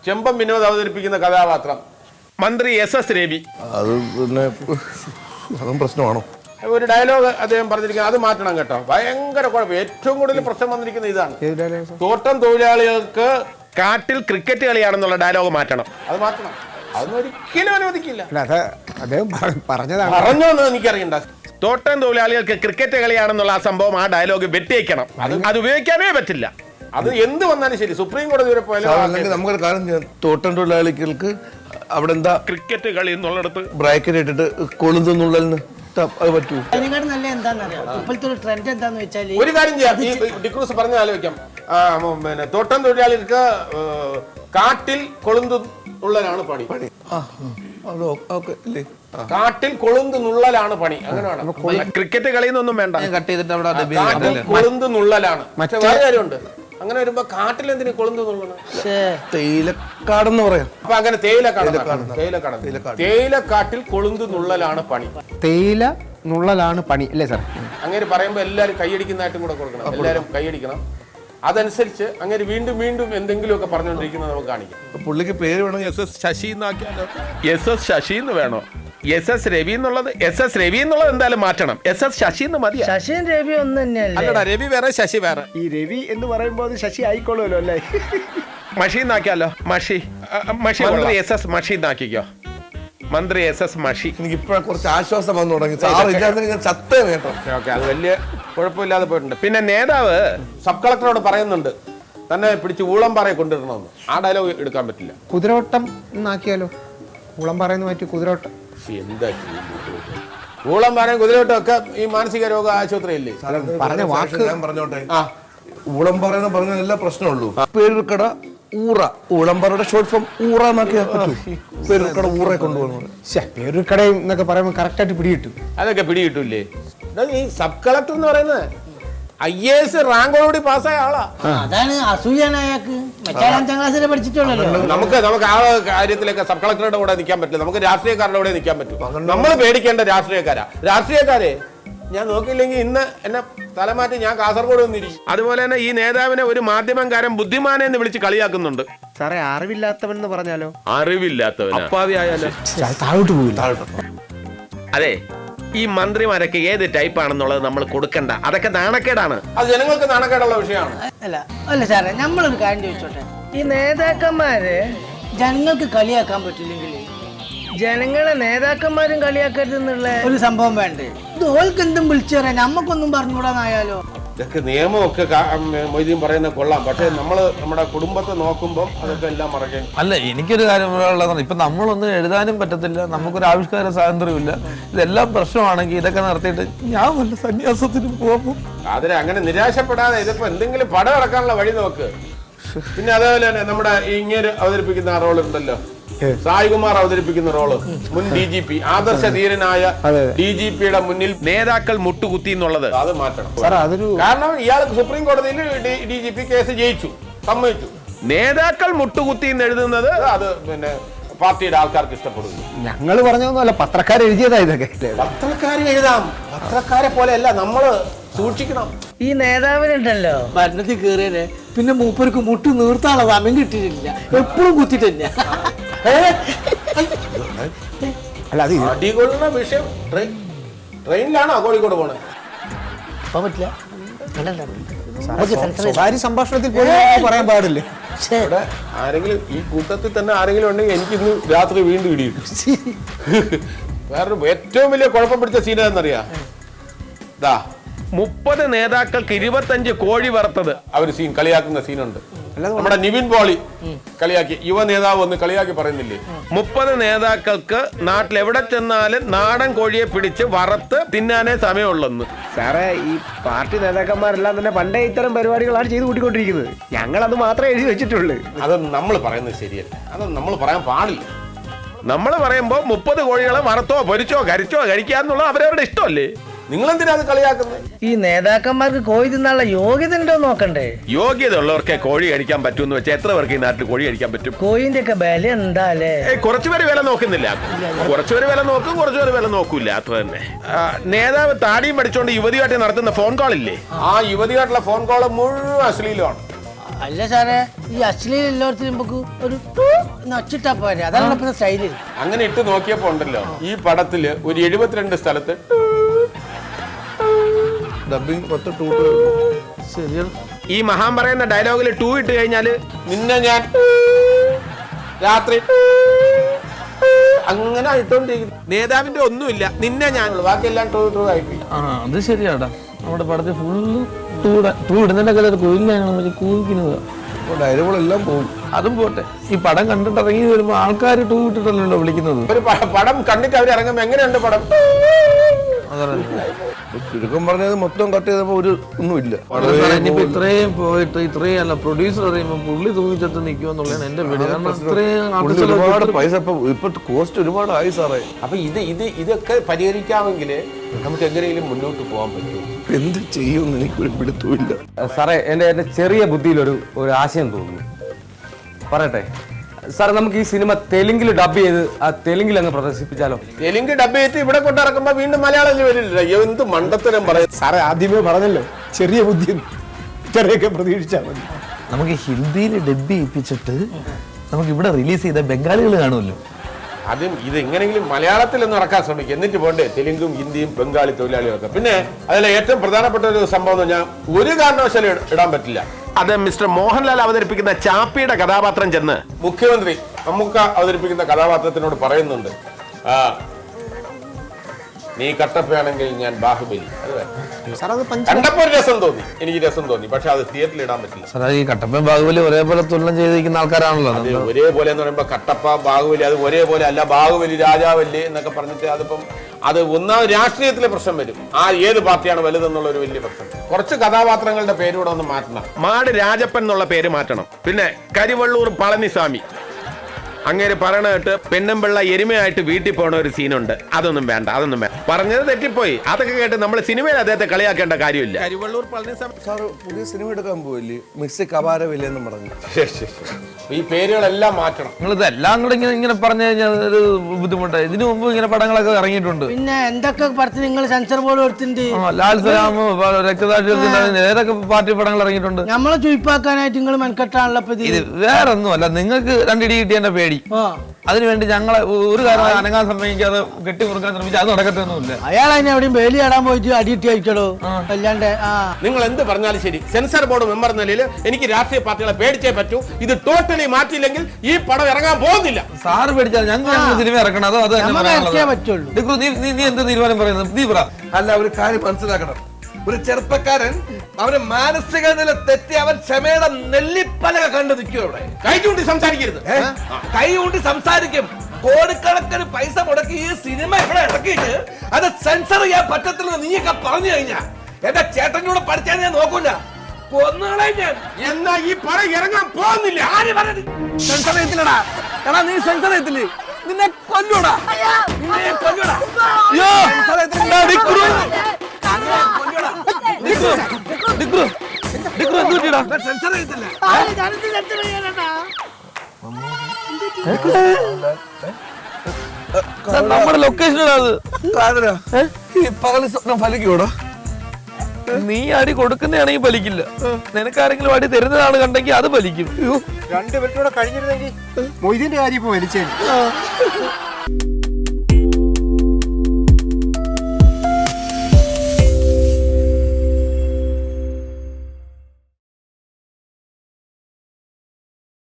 ചെമ്പം വിനോദ് അവതരിപ്പിക്കുന്ന കഥാപാത്രം മന്ത്രി SS രവി. അത് പിന്നെ അതും പ്രശ്നമാണോ? ഒരു ഡയലോഗ് അദ്ദേഹം പറഞ്ഞിരിക്കുന്നത് അത് മാറ്റണം കേട്ടോ. ഭയങ്കര കുഴപ്പം. ഏറ്റവും കൂടുതൽ പ്രശ്നം വന്നിരിക്കുന്ന ഇതാണ്. തോട്ടം തൊഴിലാളികൾക്ക് കാട്ടിൽ ക്രിക്കറ്റ് കളിയാണെന്നുള്ള ഡയലോഗ് മാറ്റണം. അത് മാറ്റണം. അതൊന്നും ഒരിക്കലും അനുവദിക്കില്ല. പറഞ്ഞോന്ന് എനിക്കറിയണ്ട. തോട്ടം തൊഴിലാളികൾക്ക് ക്രിക്കറ്റ് കളിയാണെന്നുള്ള ആ സംഭവം, ആ ഡയലോഗ് വെട്ടിയേക്കണം. അത് ഉപയോഗിക്കാനേ പറ്റില്ല. അത് എന്ത് വന്നാലും ശരി, സുപ്രീം കോടതി വരെ പോയാലും നമുക്കൊരു കാര്യം ചെയ്യാം. തോട്ടം തൊഴിലാളികൾക്ക് അവിടെ എന്താ ക്രിക്കറ്റ് കളി എന്നുള്ളിടത്ത് ബ്രാക്കറ്റ് ഇട്ടിട്ട് കൊളുന്തുന്നുള്ളതിന് അത് പറ്റൂ. ഒരു കാര്യം ചെയ്യാം, ഈ ഡിക്രൂസ് പറഞ്ഞ ആലോചിക്കാം. പിന്നെ തോട്ടം തൊഴിലാളികൾക്ക് കാട്ടിൽ കൊളുന്തു നുള്ളലാണ് പണി. കാട്ടിൽ കൊളുന്തു നുള്ളലാണ് പണി. അങ്ങനെ വേണം. ക്രിക്കറ്റ് കളിയൊന്നും വേണ്ട. കട്ട് ചെയ്തിട്ട് അവിടെ കാട്ടിൽ കൊളുന്തു നുള്ളലാണ്. പക്ഷെ വേറെ കാര്യമുണ്ട്. അങ്ങനെ വരുമ്പോ കാട്ടിൽ എന്തിനു കൊളുന്തു നുള്ളണം? തേയിലക്കാടെന്ന് പറയാം. അപ്പൊ അങ്ങനെ തേയിലക്കാട്ടിൽ കൊളുന്തു നുള്ളലാണ് പണി. തേയില നുള്ളലാണ് പണി അല്ലേ സാർ? അങ്ങനെ പറയുമ്പോ എല്ലാരും കൈയടിക്കുന്നതായിട്ടും കൂടെ കൊടുക്കണം. എല്ലാരും കൈയടിക്കണം. അതനുസരിച്ച് അങ്ങനെ വീണ്ടും വീണ്ടും എന്തെങ്കിലുമൊക്കെ പറഞ്ഞുകൊണ്ടിരിക്കുന്നത് നമുക്ക് കാണിക്കാം. പുള്ളിക്ക് പേര് വേണം SS ശശി എന്നാക്കിയാലോ? SS ശശി എന്ന് വേണോ? SS രവി എന്നുള്ളത് എന്തായാലും മാറ്റണം. SS ശശി എന്ന് മതി. ശശിയും രവി ഒന്ന് തന്നെയല്ലേ? അല്ലടാ, രവി വേറെ ശശി വേറെ. ഈ രവി എന്ന് പറയുമ്പോൾ അത് ശശി ആയിക്കോളുമല്ലോ അല്ലേ? മഷി എന്നാക്കിയാലോ? മഷി മന്ത്രി SS മഷി എന്നാക്കിക്കോ. മന്ത്രി SS മഷി. എനിക്ക് ഇപ്പോഴാണ് കുറച്ച് ആശ്വാസം വന്നു തുടങ്ങി. ചത്തേ കേട്ടോ. അത് വലിയ കുഴപ്പമില്ലാതെ പോയിട്ടുണ്ട്. പിന്നെ നേതാവ് സബ് കളക്ടറോട് പറയുന്നുണ്ട് തന്നെ പിടിച്ച് ഊളംപാറയെ കൊണ്ടുവരണമെന്ന്. ആ ഡയലോഗ് എടുക്കാൻ പറ്റില്ല. കുതിരോട്ടം എന്നാക്കിയാലോ? ഊളം പറയുന്ന മാറ്റി കുതിരോട്ടം. എന്താ ഊളംപാറയും കുതിരോട്ടം ഒക്കെ ഈ മാനസിക രോഗ ആശുപത്രിയല്ലേ? പറഞ്ഞ വാക്ക് ഞാൻ പറഞ്ഞോട്ടെ. ഊളംപാറ എന്ന് പറഞ്ഞ എല്ലാ പ്രശ്നമുള്ളൂ. പേരുക്കട ഊറ, ഊളംപാറയുടെ ഷോർട്ട് ഫോം ഊറ എന്നാക്കിയാ പേരുക്കട ഊറെ കൊണ്ടുപോകുന്നത്. പേരുക്കടയും എന്നൊക്കെ പറയുമ്പോൾ കറക്റ്റായിട്ട് പിടികിട്ടും. അതൊക്കെ പിടികിട്ടൂല്ലേ? ഈ സബ് കളക്ടർ എന്ന് പറയുന്നത് IAS റാങ്കോടുകൂടി പാസ്സായ ആളാ. അതാണ് അസൂയാണ് അയാൾക്ക്. 5ാം ക്ലാസ്സിലെ പഠിച്ചിട്ടുള്ളല്ലോ. നമുക്ക് ആ കാര്യത്തിലേക്ക് സബ് കളക്ടറുടെ കൂടെ നിൽക്കാൻ പറ്റില്ല. നമുക്ക് രാഷ്ട്രീയക്കാരുടെ കൂടെ നിൽക്കാൻ പറ്റും. നമ്മൾ പേടിക്കേണ്ട രാഷ്ട്രീയക്കാരെ ഞാൻ നോക്കിയില്ലെങ്കിൽ ഇന്ന് എന്നെ തലമാറ്റി ഞാൻ കാസർഗോഡ് വന്നിരിക്കും. അതുപോലെ തന്നെ ഈ നേതാവിനെ ഒരു മാധ്യമകാരൻ ബുദ്ധിമാനെ എന്ന് വിളിച്ച് കളിയാക്കുന്നുണ്ട്. സാറേ, അറിവില്ലാത്തവൻ എന്ന് പറഞ്ഞാലോ? അറിവില്ലാത്തവൻ അപ്പാവി ആയാലോ? താഴോട്ട് പോകില്ല. അതെ, ഈ മന്ത്രിമാരൊക്കെ ഏത് ടൈപ്പ് ആണെന്നുള്ളത് നമ്മൾ കൊടുക്കണ്ട. അതൊക്കെ നാണക്കേടാണ്. അത് ജനങ്ങൾക്ക് നാണക്കേടുള്ള വിഷയമാണ്. അല്ല സാറേ, നമ്മളൊരു കാര്യം ചോദിച്ചോട്ടെ. ഈ നേതാക്കന്മാര് ജനങ്ങൾക്ക് കളിയാക്കാൻ പറ്റില്ലെങ്കിൽ ജനങ്ങളെ നേതാക്കന്മാരും കളിയാക്കരുതെന്നുള്ള ഒരു സംഭവം വേണ്ടേ? ഇത് ഓൾക്ക് എന്തും വിളിച്ചു പറയാൻ നമ്മക്കൊന്നും പറഞ്ഞുകൂടാന്നായാലോ? ഇതൊക്കെ നിയമമൊക്കെ മൊയ്തീൻ പറയുന്നത് കൊള്ളാം. പക്ഷെ നമ്മള് നമ്മുടെ കുടുംബത്തെ നോക്കുമ്പോൾ അതൊക്കെ എല്ലാം മറക്കാൻ. അല്ല, എനിക്കൊരു കാര്യം പറയാനുള്ളതാണ്. ഇപ്പൊ നമ്മളൊന്നും എഴുതാനും പറ്റത്തില്ല, നമുക്കൊരു ആവിഷ്കാര സ്വാതന്ത്ര്യമില്ല. ഇതെല്ലാം പ്രശ്നമാണെങ്കിൽ ഇതൊക്കെ നടത്തിയിട്ട് ഞാൻ വല്ല സന്യാസത്തിന് പോകും. അതിന് അങ്ങനെ നിരാശപ്പെടാതെ ഇതിപ്പോ എന്തെങ്കിലും പടം ഇറക്കാനുള്ള വഴി നോക്ക്. പിന്നെ അതേപോലെ തന്നെ നമ്മുടെ ഇങ്ങനെ അവതരിപ്പിക്കുന്ന ആ റോൾ ഉണ്ടല്ലോ, സായികുമാർ അവതരിപ്പിക്കുന്ന റോള്, മുൻ DGP, ആദർശ ധീരനായ DGPയുടെ മുന്നിൽ നേതാക്കൾ മുട്ടുകുത്തി എന്നുള്ളത് അത് മാറ്റണം. കാരണം ഇയാൾക്ക് സുപ്രീം കോടതിയിൽ DGP കേസ് ജയിച്ചു, സമ്മതിച്ചു. നേതാക്കൾ മുട്ടുകുത്തി എന്ന് എഴുതുന്നത് അത് പിന്നെ പാർട്ടിയുടെ ആൾക്കാർക്ക് ഇഷ്ടപ്പെടുന്നു. ഞങ്ങൾ പറഞ്ഞതൊന്നുമല്ല, പത്രക്കാർ എഴുതിയതാ ഇതൊക്കെ. പത്രക്കാർ എഴുതാം, പത്രക്കാരെ പോലെയല്ല. നമ്മള് സൂക്ഷിക്കണം. ഈ നേതാവിനുണ്ടല്ലോ ഭരണത്തിൽ കയറിയതേ പിന്നെ മൂപ്പർക്ക് മുട്ട് നീർത്താനുള്ള സമയം കിട്ടിയിട്ടില്ല, എപ്പോഴും കുത്തിട്ടില്ല. അല്ല, അത് അടികൊള്ളുന്ന വിഷയം ട്രെയിനിലാണോ കോഴിക്കോട് പോണേ? പറ്റില്ല. സ്വകാര്യ സംഭാഷണത്തിൽ പോലും പറയാൻ പാടില്ലേ? ആരെങ്കിലും ഈ കൂട്ടത്തിൽ തന്നെ ആരെങ്കിലും ഉണ്ടെങ്കിൽ എനിക്കിന്ന് രാത്രി വീണ്ടും ഇടിയിട്ടു. വേറൊരു ഏറ്റവും വലിയ കുഴപ്പം പിടിച്ച സീൻ എന്നറിയാം, 30 നേതാക്കൾക്ക് 25 കോഴി വറുത്തത് അവർ സീൻ കളിയാക്കുന്ന സീനുണ്ട്. നമ്മുടെ നിവിൻ പോളി കളിയാക്കി, യുവ നേതാവ് ഒന്ന് കളിയാക്കി പറയുന്നില്ലേ, 30 നേതാക്കൾക്ക് നാട്ടിൽ എവിടെ ചെന്നാലും നാടൻ കോഴിയെ പിടിച്ച് വറുത്ത് തിന്നാനേ സമയമുള്ളെന്ന്. സാറേ, ഈ പാർട്ടി നേതാക്കന്മാരെല്ലാം തന്നെ പണ്ടേ ഇത്തരം പരിപാടികളാണ് ചെയ്തു കൂട്ടിക്കൊണ്ടിരിക്കുന്നത്. ഞങ്ങൾ അത് മാത്രമേ എഴുതി വെച്ചിട്ടുള്ളൂ. അത് നമ്മൾ പറയുന്നത് ശരിയല്ല, അത് നമ്മൾ പറയാൻ പാടില്ല. നമ്മൾ പറയുമ്പോൾ 30 കോഴികളെ വറുത്തോ പൊരിച്ചോ കരിച്ചോ കഴിക്കാന്നുള്ള അവരവരുടെ ഇഷ്ടമല്ലേ? നിങ്ങളെന്തിനാ അത് കളിയാക്കുന്നത്? ഈ നേതാക്കന്മാർക്ക് കോഴി തിന്നാനുള്ള യോഗ്യത ഉണ്ടോ നോക്കണ്ടേ? യോഗ്യത ഉള്ളവർക്ക് കോഴി കഴിക്കാൻ പറ്റുമെന്ന് വെച്ചാൽ എത്ര പേർക്ക് ഈ നാട്ടിൽ കോഴി കഴിക്കാൻ പറ്റും? കോഴിന്റെ ഒക്കെ വില എന്താ അല്ലേ? കുറച്ചുപേര് വില നോക്കുന്നില്ല, കുറച്ചുപേര് വില നോക്കും, കുറച്ചുപേര് വില നോക്കൂല, അത്ര തന്നെ. നേതാവ് താടിയും പഠിച്ചോണ്ട് യുവതിയായിട്ട് നടത്തുന്ന ഫോൺ കോൾ ഇല്ലേ, ആ യുവതിയായിട്ടുള്ള ഫോൺ കോൾ മുഴുവൻ അശ്ലീലമാണ്. അല്ല സാറേ, ഈ അശ്ലീലം എല്ലായിടത്തും നമുക്ക് ഒരു നച്ചിട്ടാ പോരെ, അതാണ് ഇപ്പൊ സ്റ്റൈല്. അങ്ങനെ ഇട്ട് നോക്കിയപ്പോ ഉണ്ടല്ലോ ഈ പടത്തില് ഒരു 72 സ്ഥലത്ത് ഡബിങ് 10 ടൂ ശരിയാണ്. ഈ മഹാൻ പറയുന്ന ഡയലോഗിൽ 2 ഇട്ട് കഴിഞ്ഞാല് നിന്നെ ഞാൻ രാത്രി അങ്ങനെ ഇട്ടോണ്ടിരിക്കുന്നു. നേതാവിന്റെ ഒന്നുമില്ല, നിന്നെ ഞാൻ ബാക്കിയെല്ലാം ടൂ ആയിപ്പോയി. ആ അത് ശരിയാടാ. നമ്മുടെ പടത്തിൽ ഫുള്ള് ടൂ ഇടുന്നതിന്റെ കാലത്ത് കോയിലാണ് മറ്റേ കൂവിക്കുന്നത്. ഡയലോഗുകളെല്ലാം പോകും. അതും പോട്ടെ, ഈ പടം കണ്ടിട്ട് ഇറങ്ങി വരുമ്പോ ആൾക്കാർ ടൂ ഇട്ടിട്ടല്ലോ വിളിക്കുന്നത്. ഒരു പടം കണ്ടിട്ട് അവർ ഇറങ്ങുമ്പോ എങ്ങനെയുണ്ട് പടം? ചുരുക്കം പറഞ്ഞത് മൊത്തം കട്ട് ചെയ്തപ്പോ ഒരു ഒന്നുമില്ല. ഇനിയിപ്പോ ഇത്രയും പോയിട്ട് ഇത്രയും അല്ല പ്രൊഡ്യൂസർ അറിയുമ്പോ പുള്ളി തൂങ്ങിച്ചെത്ത് നിൽക്കുമെന്നുള്ളതാണ് എന്റെ പേടി. കാരണം പുള്ളി ഒരുപാട് പൈസ ഇപ്പൊ കോസ്റ്റ് ഒരുപാട് ആയി സാറേ. അപ്പൊ ഇതൊക്കെ പരിഹരിക്കാമെങ്കിൽ നമുക്ക് എങ്ങനെയെങ്കിലും മുന്നോട്ട് പോകാൻ പറ്റും. എന്ത് ചെയ്യുമെന്ന് എനിക്കൊരു പിടുത്തമില്ല സാറേ. എൻ്റെ ചെറിയ ബുദ്ധിയിൽ ഒരു ആശയം തോന്നുന്നു, പറയട്ടെ സാർ. നമുക്ക് ഈ സിനിമ തെലുങ്കിൽ ഡബ് ചെയ്ത് ആ തെലുങ്കിൽ അങ്ങ് പ്രദർശിപ്പിച്ചാലോ? തെലുങ്ക് ഡബ് ചെയ്തിട്ട് ഇവിടെ കൊണ്ടിറക്കുമ്പോ വീണ്ടും മലയാളം വരില്ല. എന്ത് മണ്ടത്തരം പറയും സാറേ, ആദ്യമേ പറഞ്ഞല്ലോ ചെറിയ ബുദ്ധി, ഇത്രയൊക്കെ പ്രതീക്ഷിച്ചാൽ മതി. നമുക്ക് ഹിന്ദിയിൽ ഡബ് ചെയ്യിപ്പിച്ചിട്ട് നമുക്ക് ഇവിടെ റിലീസ് ചെയ്ത ബംഗാളികൾ കാണുമല്ലോ. ആദ്യം ഇത് എങ്ങനെയെങ്കിലും മലയാളത്തിൽ ഒന്ന് ഇറക്കാൻ ശ്രമിക്കും, എന്നിട്ട് പോണ്ടേ തെലുങ്കും ഹിന്ദിയും ബംഗാളി തൊഴിലാളികളൊക്കെ. പിന്നെ അതിലെ ഏറ്റവും പ്രധാനപ്പെട്ട ഒരു സംഭവം എന്ന് പറഞ്ഞാൽ ഒരു കാരണവശാലും ഇടാൻ പറ്റില്ല. അത് മിസ്റ്റർ മോഹൻലാൽ അവതരിപ്പിക്കുന്ന ചാപ്പിയുടെ കഥാപാത്രം ചെന്ന് മുഖ്യമന്ത്രി മമ്മൂക്ക അവതരിപ്പിക്കുന്ന കഥാപാത്രത്തിനോട് പറയുന്നുണ്ട്, നീ കട്ടപ്പയാണെങ്കിൽ ഞാൻ ബാഹുബലി. കണ്ടപ്പോ ഒരു രസം തോന്നി, എനിക്ക് രസം തോന്നി. പക്ഷെ അത് തിയേറ്ററിൽ ഇടാൻ പറ്റില്ല. സാറേ, ഈ കട്ടപ്പൻ ബാഹുബലി ഒരേപോലെ തുലനം ചെയ്തിരിക്കുന്ന ആൾക്കാരാണല്ലോ. അത് ഒരേപോലെ എന്ന് പറയുമ്പോ കട്ടപ്പ ബാഹുബലി അത് ഒരേപോലെ അല്ല. ബാഹുബലി രാജാവല്ലേ എന്നൊക്കെ പറഞ്ഞിട്ട് അതിപ്പം അത് ഒന്നാമത് രാഷ്ട്രീയത്തിലെ പ്രശ്നം വരും. ഏത് പാർട്ടിയാണ് വലുതെന്നുള്ള ഒരു വലിയ പ്രശ്നം. കുറച്ച് കഥാപാത്രങ്ങളുടെ പേരൂടെ ഒന്ന് മാറ്റണം. മാട് രാജപ്പൻ എന്നുള്ള പേര് മാറ്റണം. പിന്നെ കരിവള്ളൂർ പളനിസ്വാമി അങ്ങേര് പറയണ കേട്ട് പെണ്ണുമ്പിള്ള എരുമയായിട്ട് വീട്ടിൽ പോണ ഒരു സീനുണ്ട്. അതൊന്നും വേണ്ട. പറഞ്ഞത് തെറ്റിപ്പോയി. അതൊക്കെ കേട്ട് നമ്മൾ സിനിമയിൽ അദ്ദേഹത്തെ കളിയാക്കേണ്ട കാര്യമില്ല. കരിവള്ളൂർ പളനിസ്വാമി സാർ പുതിയ സിനിമ എടുക്കാൻ പോയില്ലേ, മിക്സി കവാരവില്ലെന്ന് പറഞ്ഞു. ഈ പേരുകളെല്ലാം മാറ്റണം. നിങ്ങളിത് എല്ലാം കൂടെ ഇങ്ങനെ പറഞ്ഞു കഴിഞ്ഞാൽ ഒരു ബുദ്ധിമുട്ടായി. ഇതിനു മുമ്പ് ഇങ്ങനെ പടങ്ങളൊക്കെ ഇറങ്ങിയിട്ടുണ്ട്. പിന്നെ എന്തൊക്കെ പറഞ്ഞ് നിങ്ങൾ സെൻസർ ബോർഡ് എടുത്തിട്ടുണ്ട്. ലാൽ സലാം, രക്തസാക്ഷിത്വത്തിന്റെ ഏതൊക്കെ പാർട്ടി പടങ്ങൾ ഇറങ്ങിയിട്ടുണ്ട്. നമ്മളെ ചുയിപ്പാക്കാനായിട്ട് നിങ്ങൾ മെൻകെട്ടാണല്ലോ. ഇത് വേറെ ഒന്നുമല്ല, നിങ്ങൾക്ക് രണ്ടിടി കിട്ടിയതിന്റെ പേടി. അതിനുവേണ്ടി ഞങ്ങളെ ഒരു കാര്യം അനങ്ങാൻ സമ്മതിക്കാതെ കെട്ടിമുറുക്കാൻ ശ്രമിച്ചാൽ അത് നടക്കത്തൊന്നുമില്ല. അയാൾ അതിനെ എവിടെയും വേലി ആടാൻ പോയിട്ട് അടിയിട്ട് കഴിക്കടോ. അല്ലാണ്ട് നിങ്ങൾ എന്ത് പറഞ്ഞാലും ശരി, സെൻസർ ബോർഡ് മെമ്പർ എന്ന നിലയിൽ എനിക്ക് രാഷ്ട്രീയ പാർട്ടികളെ പേടിച്ചേ പറ്റൂ. ഇത് ടോട്ടലി മാറ്റിയില്ലെങ്കിൽ ഈ പടം ഇറങ്ങാൻ പോകുന്നില്ല. സാറ് പേടിച്ചാൽ ഞങ്ങൾ സിനിമ ഇറക്കണം. അതോ അത് പറ്റുള്ളൂ. നീ എന്ത് തീരുമാനം പറയുന്നത്? നീ പറ. അല്ല, ഒരു കാര്യം മനസ്സിലാക്കണം. ഒരു ചെറുപ്പക്കാരൻ അവന് മാനസിക നില തെറ്റി അവൻ ക്ഷമയുടെ നെല്ലിപ്പലക കണ്ടു നിൽക്കും. അവിടെ കൈ ചൂണ്ടി സംസാരിക്കരുത്. കൈ കൊണ്ട് സംസാരിക്കും. കോടിക്കണക്കിന് പൈസ മുടക്കി ഈ സിനിമ ഇവിടെ ഇറക്കിയിട്ട് അത് സെൻസർ ചെയ്യാൻ പറ്റത്തില്ലെന്ന് നീയൊക്കെ പറഞ്ഞു കഴിഞ്ഞാ എന്റെ ചേട്ടനോട് പഠിച്ചാൽ ഞാൻ നോക്കൂല, കൊന്നുകളെ ഞാൻ. എന്നാ ഈ പടം ഇറങ്ങാൻ പോകുന്നില്ല. ആര് പറഞ്ഞു സെൻസർ ചെയ്യത്തില്ലടാ? എടാ, നീ സെൻസർ ചെയ്യത്തില്ലേ? നിന്നെ കൊല്ലൂടാ, നിന്നെ കൊല്ലൂടാ. സെൻസർ ചെയ്യത്തില്ല. നമ്മുടെ ലൊക്കേഷൻ ഈ പകല് സ്വപ്നം ഫലിക്കൂടാ? നീ അടി കൊടുക്കുന്നതാണെങ്കിൽ ഫലിക്കില്ല. നിനക്കാരെങ്കിലും അടി തരുന്നതാണ് കണ്ടെങ്കിൽ അത് ഫലിക്കും. 2 മിനിറ്റൂടെ കഴിഞ്ഞിരുന്നെങ്കിൽ മൊയ്തീന്റെ കാര്യം ഇപ്പൊ വലിച്ചേ.